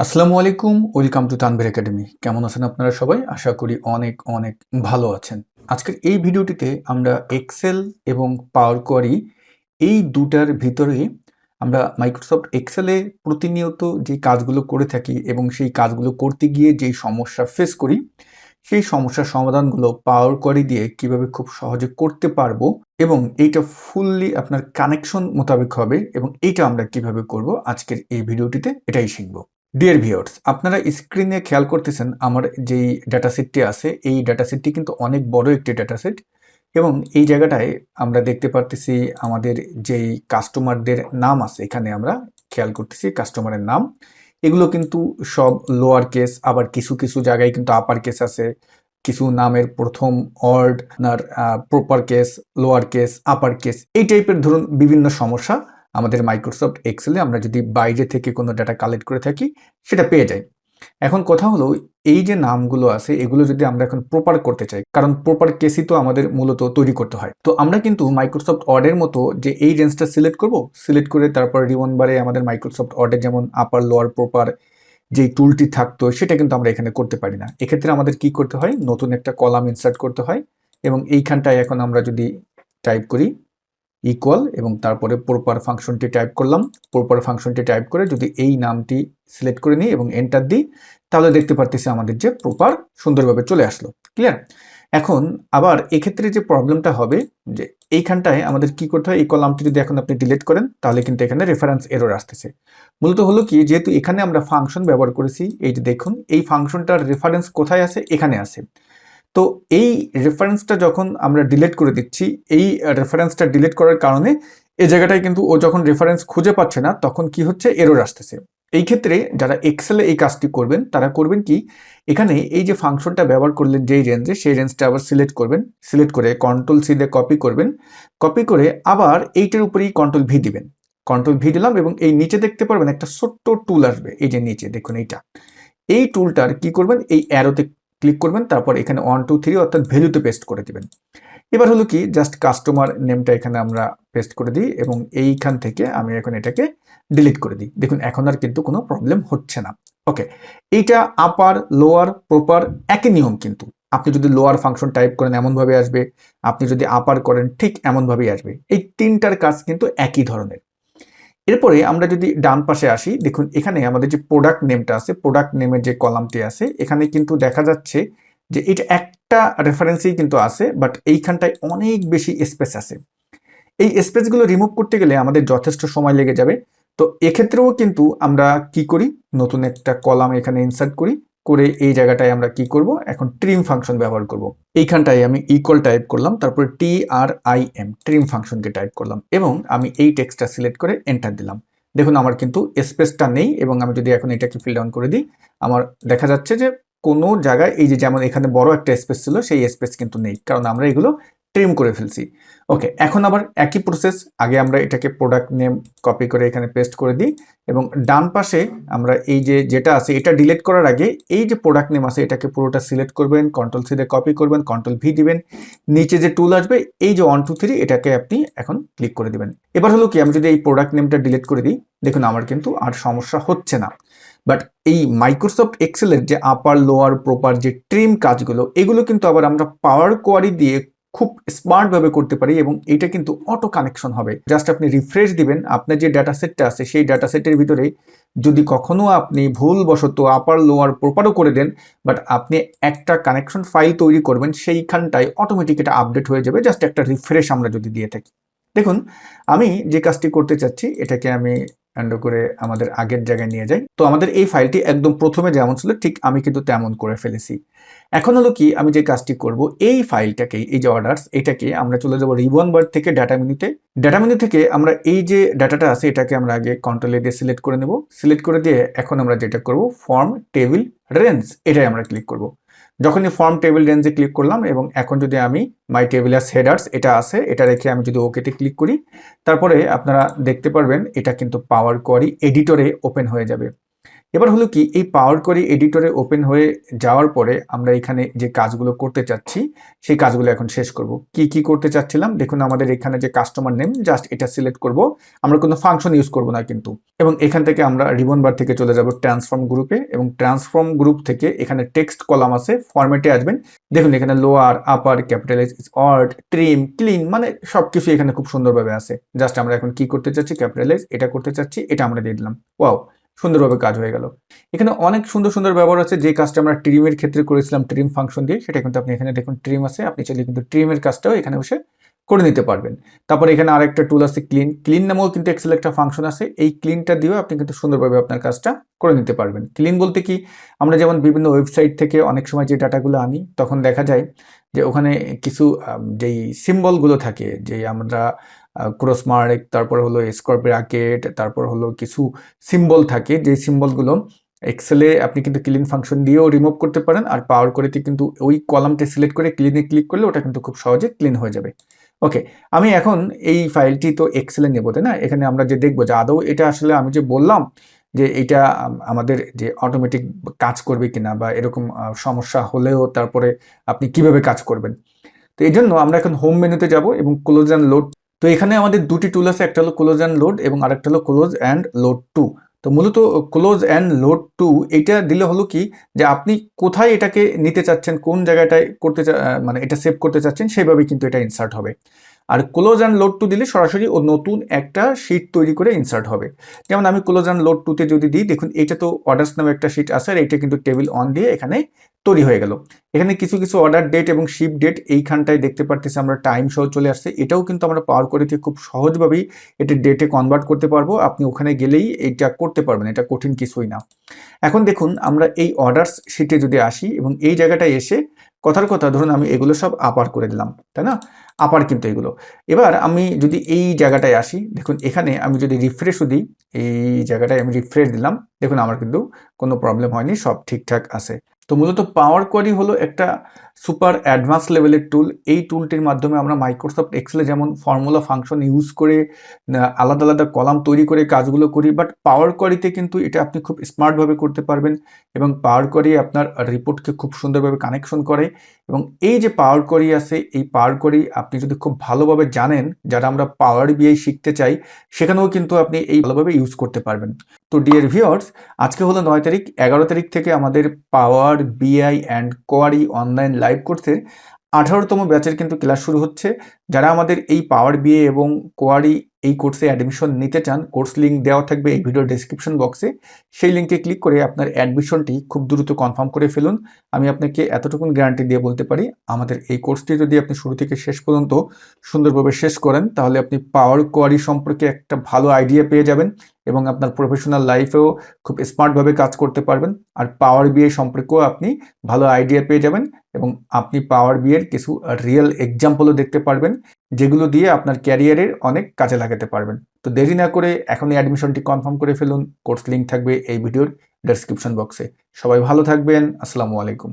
আসসালামু আলাইকুম, welcome to Tanvir academy. কেমন আছেন আপনারা সবাই? আশা করি অনেক অনেক ভালো আছেন। আজকের এই ভিডিওটিতে আমরা এক্সেল এবং পাওয়ার কোয়ারি এই দুটার ভিতরে আমরা মাইক্রোসফট এক্সেলে প্রতিনিয়ত যে কাজগুলো করে থাকি এবং সেই কাজগুলো করতে গিয়ে যেই সমস্যা ফেস করি, সেই সমস্যার সমাধানগুলো পাওয়ার কোয়ারি দিয়ে কিভাবে খুব সহজে করতে পারবো এবং এইটা ফুললি আপনার কানেকশন মোতাবেক হবে এবং এইটা আমরা কিভাবে করব আজকের এই ভিডিওটিতে এটাই শিখবো। ডিয়ার ভিউয়ার্স, আপনারা স্ক্রিনে খেয়াল করতেছেন আমার যেই ডাটাসেটটি আছে, এই ডাটাসেটটি কিন্তু অনেক বড় একটি ডাটাসেট এবং এই জায়গাটায় আমরা দেখতে পারতেছি আমাদের যেই কাস্টমারদের নাম আছে, এখানে আমরা খেয়াল করতেছি কাস্টমারের নাম। এগুলো কিন্তু সব লোয়ার কেস, আবার কিছু কিছু জায়গায় কিন্তু আপার কেস আছে। কিছু নামের প্রথম ওয়ার্ড আপনার proper case, lower case, upper case, এই টাইপের ধরুন বিভিন্ন সমস্যা আমাদের মাইক্রোসফট এক্সেলে আমরা যদি বাইরে থেকে কোনো ডাটা কালেক্ট করে থাকি সেটা পেয়ে যাই। এখন কথা হলো, এই যে নামগুলো আছে এগুলো যদি আমরা এখন প্রপার করতে চাই, কারণ প্রপার কেসই তো আমাদের মূলত তৈরি করতে হয়, তো আমরা কিন্তু মাইক্রোসফট ওয়ার্ডের মতো যে এই রেঞ্জটা সিলেক্ট করব, সিলেক্ট করে তারপর রিবন বারে আমাদের মাইক্রোসফট ওয়ার্ডের যেমন আপার লোয়ার প্রপার যেই টুলটি থাকতো সেটা কিন্তু আমরা এখানে করতে পারি না। এক্ষেত্রে আমাদের কি করতে হয়, নতুন একটা কলাম ইনসার্ট করতে হয় এবং এইখানটায় এখন আমরা যদি টাইপ করি ইকুয়াল এবং তারপরে প্রপার ফাংশনটি টাইপ করলাম, প্রপার ফাংশনটি টাইপ করে যদি এই নামটি সিলেক্ট করে নিই এবং এন্টার দিই, তাহলে দেখতে পারতেছি আমাদের যে প্রপার সুন্দরভাবে চলে আসলো। ক্লিয়ার? এখন আবার এক্ষেত্রে যে প্রবলেমটা হবে যে এইখানটায় আমাদের কি করতে হয়, এই কলামটি যদি এখন আপনি ডিলিট করেন তাহলে কিন্তু এখানে রেফারেন্স এরর আসতেছে। মূলত হলো কি, যেহেতু এখানে আমরা ফাংশন ব্যবহার করেছি, এই যে দেখুন এই ফাংশনটার রেফারেন্স কোথায় আছে, এখানে আছে। তো এই রেফারেন্সটা যখন আমরা ডিলিট করে দিচ্ছি, এই রেফারেন্সটা ডিলিট করার কারণে এই জায়গাটায় কিন্তু ও যখন রেফারেন্স খুঁজে পাচ্ছে না তখন কি হচ্ছে, এরর আসতেছে। এই ক্ষেত্রে যারা এক্সেলে এই কাজটি করবেন তারা করবেন কি, এখানে এই যে ফাংশনটা ব্যবহার করলেন যেই রেঞ্জে, সেই রেঞ্জটা আবার সিলেক্ট করবেন, সিলেক্ট করে কন্ট্রোল সি দিয়ে কপি করবেন, কপি করে আবার এইটার উপরেই কন্ট্রোল ভি দিবেন। কন্ট্রোল ভি দিলাম এবং এই নিচে দেখতে পারবেন একটা ছোট্ট টুল আসবে, এই যে নিচে দেখুন এইটা, এই টুলটার কি করবেন, এই অ্যারোতে ক্লিক করবেন, তারপর এখানে 1 2 3 অর্থাৎ ভ্যালুতে পেস্ট করে দিবেন। এবার হলো কি, জাস্ট কাস্টমার নেমটা এখানে আমরা পেস্ট করে দিই এবং এইখান থেকে আমি এখন এটাকে ডিলিট করে দিই। দেখুন এখন আর কিন্তু কোনো প্রবলেম হচ্ছে না। ওকে, এইটা আপার লোয়ার প্রপার একই নিয়ম, কিন্তু আপনি যদি লোয়ার ফাংশন টাইপ করেন এমনভাবে আসবে, আপনি যদি আপার করেন ঠিক এমনভাবেই আসবে। এই তিনটার কাজ কিন্তু একই ধরনের। এরপরে আমরা যদি ডান পাশে আসি, দেখুন এখানে আমাদের যে প্রোডাক্ট নেমটা আছে, প্রোডাক্ট নেমের যে কলামটি আছে, এখানে কিন্তু দেখা যাচ্ছে যে এটা একটা রেফারেন্সেই কিন্তু আছে, বাট এইখানটায় অনেক বেশি স্পেস আছে। এই স্পেসগুলো রিমুভ করতে গেলে আমাদের যথেষ্ট সময় লেগে যাবে। তো এক্ষেত্রেও কিন্তু আমরা কি করি, নতুন একটা কলাম এখানে ইনসার্ট করি, করে এই জায়গাটায় আমরা কি করব, এখন ট্রিম ফাংশন ব্যবহার করব। এইখানটায় আমি ইকুয়াল টাইপ করলাম, তারপরে TRIM ট্রিম ফাংশনকে টাইপ করলাম এবং আমি এই টেক্সটটা সিলেক্ট করে এন্টার দিলাম। দেখুন আমার কিন্তু স্পেসটা নেই এবং আমি যদি এখন এটাকে ফিল ডাউন করে দিই, আমার দেখা যাচ্ছে যে কোনো জায়গায় এই যে যেমন এখানে বড় একটা স্পেস ছিল সেই স্পেস কিন্তু নেই, কারণ আমরা এগুলো ট্রিম করে ফেলছি। ওকে, এখন আবার একই প্রসেস, আগে আমরা এটাকে প্রোডাক্ট নেম কপি করে এখানে পেস্ট করে দিই এবং ডান পাশে আমরা এই যে যেটা আছে এটা ডিলিট করার আগে এই যে প্রোডাক্ট নেম আছে এটাকে পুরোটা সিলেক্ট করবেন, কন্ট্রোল সি দিয়ে কপি করবেন, কন্ট্রোল ভি দিবেন, নিচে যে টুল আসবে এই যে 1 2 3 এটাকে আপনি এখন ক্লিক করে দিবেন। এবার হলো কি, আমি যদি এই প্রোডাক্ট নেমটা ডিলিট করে দিই, দেখুন আমার কিন্তু আর সমস্যা হচ্ছে না। বাট এই মাইক্রোসফট এক্সেলের যে আপার লোয়ার প্রপার যে ট্রিম কাজগুলো, এগুলো কিন্তু আবার আমরা পাওয়ার কোয়ারি দিয়ে খুব স্মার্টভাবে করতে পারি এবং এটা কিন্তু অটো কানেকশন হবে। জাস্ট আপনি রিফ্রেশ দিবেন, আপনার যে ডাটা সেটটা আছে সেই ডাটা সেটের ভিতরে যদি কখনো আপনি ভুলবশত আপার লোয়ার প্রপারও করে দেন, বাট আপনি একটা কানেকশন ফাইল তৈরি করবেন, সেইখানটায় অটোমেটিক এটা আপডেট হয়ে যাবে, জাস্ট একটা রিফ্রেশ আমরা যদি দিয়ে থাকি। দেখুন আমি যে কাজটি করতে চাচ্ছি এটাকে আমি এন্ড করে আমাদের আগের জায়গায় নিয়ে যাই। তো আমাদের এই ফাইলটি একদম প্রথমে যেমন ছিল ঠিক আমি কিন্তু তেমন করে ফেলেছি। এখন হলো কি, আমি যে কাজটি করব, এই ফাইলটাকে, এই যে অর্ডারস, এটাকে আমরা চলে যাব রিবন বার থেকে ডাটা মেনুতে। ডাটা মেনু থেকে আমরা এই যে ডাটাটা আছে এটাকে আমরা আগে কন্ট্রোল এ দিয়ে সিলেক্ট করে নেব। সিলেক্ট করে দিয়ে এখন আমরা যেটা করব, ফর্ম টেবিল রেঞ্জ, এটাই আমরা ক্লিক করব। যখনই ফর্ম টেবিল রেঞ্জে ক্লিক করলাম এবং এখন যদি আমি মাই টেবিল অ্যাজ হেডার্স এটা আছে এটা রেখে আমি যদি ওকেতে ক্লিক করি, তারপরে আপনারা দেখতে পারবেন এটা কিন্তু পাওয়ার কোয়ারি এডিটরে ওপেন হয়ে যাবে। এবার হলো কি, এই পাওয়ার কোয়ারি এডিটরে ওপেন হয়ে যাওয়ার পরে আমরা এখানে যে কাজগুলো করতে চাচ্ছি সেই কাজগুলো এখন শেষ করব। কি কি করতে চাচ্ছিলাম দেখুন, আমাদের এখানে যে কাস্টমার নেম জাস্ট এটা সিলেক্ট করব, আমরা কোনো ফাংশন ইউজ করব না কিন্তু। এবং এখান থেকে আমরা রিবন বার থেকে চলে যাব ট্রান্সফর্ম গ্রুপে, এবং ট্রান্সফর্ম গ্রুপ থেকে এখানে টেক্সট কলাম আছে, ফরম্যাটে আসবেন। দেখুন এখানে লোয়ার, আপার, ক্যাপিটালাইজ, অর্ড, ট্রিম, ক্লিন, মানে সবকিছু এখানে খুব সুন্দরভাবে আছে। জাস্ট আমরা এখন কি করতে চাচ্ছি, ক্যাপিটালাইজ এটা করতে চাচ্ছি, এটা আমরা দিয়ে দিলাম। ওয়াও, সুন্দরভাবে কাজ হয়ে গেল। এখানে অনেক সুন্দর সুন্দর ব্যবহার আছে, যে কাজটা আমরা ট্রিমের ক্ষেত্রে করেছিলাম ট্রিম ফাংশন দিয়ে, সেটা কিন্তু আপনি এখানে দেখুন ট্রিম আছে, আপনি চাইলে কিন্তু ট্রিমের কাজটাও এখানে বসে করে নিতে পারবেন। তারপরে এখানে আরেকটা টুল আছে ক্লিন, ক্লিন নামেও কিন্তু এক্সেল একটা ফাংশন আছে, এই ক্লিনটা দিয়েও আপনি কিন্তু সুন্দরভাবে আপনার কাজটা করে নিতে পারবেন। ক্লিন বলতে কি, আমরা যেমন বিভিন্ন ওয়েবসাইট থেকে অনেক সময় যে ডাটাগুলো আনি, তখন দেখা যায় যে ওখানে কিছু যেই সিম্বলগুলো থাকে, যে আমরা ক্রস মার্ক, তারপর হলো স্কোয়ার ব্র্যাকেট, তারপর হলো কিছু সিম্বল থাকে, যে সিম্বলগুলো এক্সেলে আপনি কিন্তু ক্লিন ফাংশন দিয়েও রিমুভ করতে পারেন, আর পাওয়ার কোয়ারিতে কিন্তু ওই কলামটা সিলেক্ট করে ক্লিনে ক্লিক করলে ওটা কিন্তু খুব সহজে ক্লিন হয়ে যাবে। ওকে, আমি এখন এই ফাইলটি তো এক্সেলে নেব, তাই না? এখানে আমরা যে দেখবো যে আদৌ এটা আসলে আমি যে বললাম যে এটা আমাদের যে অটোমেটিক কাজ করবে কিনা, বা এরকম সমস্যা হলেও তারপরে আপনি কিভাবে কাজ করবেন। তো এই জন্য আমরা এখন হোম মেনুতে যাব এবং ক্লোজ অ্যান্ড লোড। তো এখানে আমাদের দুটি টুল আছে, একটা হলো ক্লোজ অ্যান্ড লোড এবং আরেকটা হলো ক্লোজ অ্যান্ড লোড টু। তো মূলত ক্লোজ অ্যান্ড লোড টু এইটা দিলে হলো কি, যে আপনি কোথায় এটাকে নিতে চাচ্ছেন, কোন জায়গাটায় করতে মানে এটা সেভ করতে চাচ্ছেন, সেইভাবেই কিন্তু এটা ইনসার্ট হবে। আর ক্লোজ অ্যান্ড লোড টু দিলে সরাসরি ও নতুন একটা শিট তৈরি করে ইনসার্ট হবে। যেমন আমি ক্লোজ অ্যান্ড লোড টুতে যদি দিই, দেখুন এটা তো অর্ডার্স নামে একটা শিট আছে, আর এটা কিন্তু টেবিল অন দিয়ে এখানে তৈরি হয়ে গেল। এখানে কিছু কিছু অর্ডার ডেট এবং শিপ ডেট এইখানটায় দেখতে পারতেছি আমরা, টাইম সহ চলে আসছে। এটাও কিন্তু আমরা পাওয়ার কোয়ারিতে খুব সহজভাবেই এটা ডেটে কনভার্ট করতে পারবো। আপনি ওখানে গেলেই এটা করতে পারবেন, এটা কঠিন কিছুই না। এখন দেখুন আমরা এই অর্ডার্স শিটে যদি আসি এবং এই জায়গাটায় এসে কথার কথা ধরুন আমি এগুলো সব আপার করে দিলাম, তাই না? আপার কিন্তু এগুলো। এবার আমি যদি এই জায়গাটায় আসি, দেখুন এখানে আমি যদি রিফ্রেশও দিই, এই জায়গাটায় আমি রিফ্রেশ দিলাম, দেখুন আমার কিন্তু কোনো প্রবলেম হয়নি, সব ঠিকঠাক আছে। তো মূলত পাওয়ার কোয়ারি হলো একটা সুপার অ্যাডভান্স লেভেলের টুল। এই টুলটির মাধ্যমে আমরা মাইক্রোসফট এক্সেলে যেমন ফর্মুলা ফাংশন ইউজ করে আলাদা আলাদা কলাম তৈরি করে কাজগুলো করি, বাট পাওয়ার কোয়ারিতে কিন্তু এটা আপনি খুব স্মার্টভাবে করতে পারবেন। এবং পাওয়ার কোয়ারি আপনার রিপোর্টকে খুব সুন্দরভাবে কানেকশন করে। এবং এই যে পাওয়ার কোয়ারি আছে, এই পাওয়ার কোয়ারি আপনি যদি খুব ভালোভাবে জানেন, যারা আমরা পাওয়ার বিআই শিখতে চাই, সেখানেও কিন্তু আপনি এই ভালোভাবে ইউজ করতে পারবেন। তো ডিয়ার ভিউয়ার্স, আজকে হলো 9 তারিখ, 11 তারিখ থেকে আমাদের পাওয়ার বিআই অ্যান্ড কোয়ারি অনলাইন লাইভ কোর্সের 18তম ব্যাচের কিন্তু ক্লাস শুরু হচ্ছে। যারা আমাদের এই পাওয়ার বিআই এবং কোয়ারি এই কোর্সে অ্যাডমিশন নিতে চান, কোর্স লিঙ্ক দেওয়া থাকবে এই ভিডিও ডেসক্রিপশন বক্সে। সেই লিঙ্কে ক্লিক করে আপনার অ্যাডমিশনটি খুব দ্রুত কনফার্ম করে ফেলুন। আমি আপনাকে এতটুকুন গ্যারান্টি দিয়ে বলতে পারি, আমাদের এই কোর্সটি যদি আপনি শুরু থেকে শেষ পর্যন্ত সুন্দরভাবে শেষ করেন, তাহলে আপনি পাওয়ার কোয়ারি সম্পর্কে একটা ভালো আইডিয়া পেয়ে যাবেন এবং আপনার প্রফেশনাল লাইফেও খুব স্মার্টভাবে কাজ করতে পারবেন। আর পাওয়ার বিআই সম্পর্কেও আপনি ভালো আইডিয়া পেয়ে যাবেন এবং আপনি পাওয়ার বিআইয়ের কিছু রিয়েল এক্সাম্পলও দেখতে পারবেন, যেগুলো দিয়ে আপনার ক্যারিয়ারের অনেক কাজে লাগাতে পারবেন। তো দেরি না করে এখনই অ্যাডমিশনটি কনফার্ম করে ফেলুন। কোর্স লিঙ্ক থাকবে এই ভিডিওর ডেসক্রিপশন বক্সে। সবাই ভালো থাকবেন। আসসালামু আলাইকুম।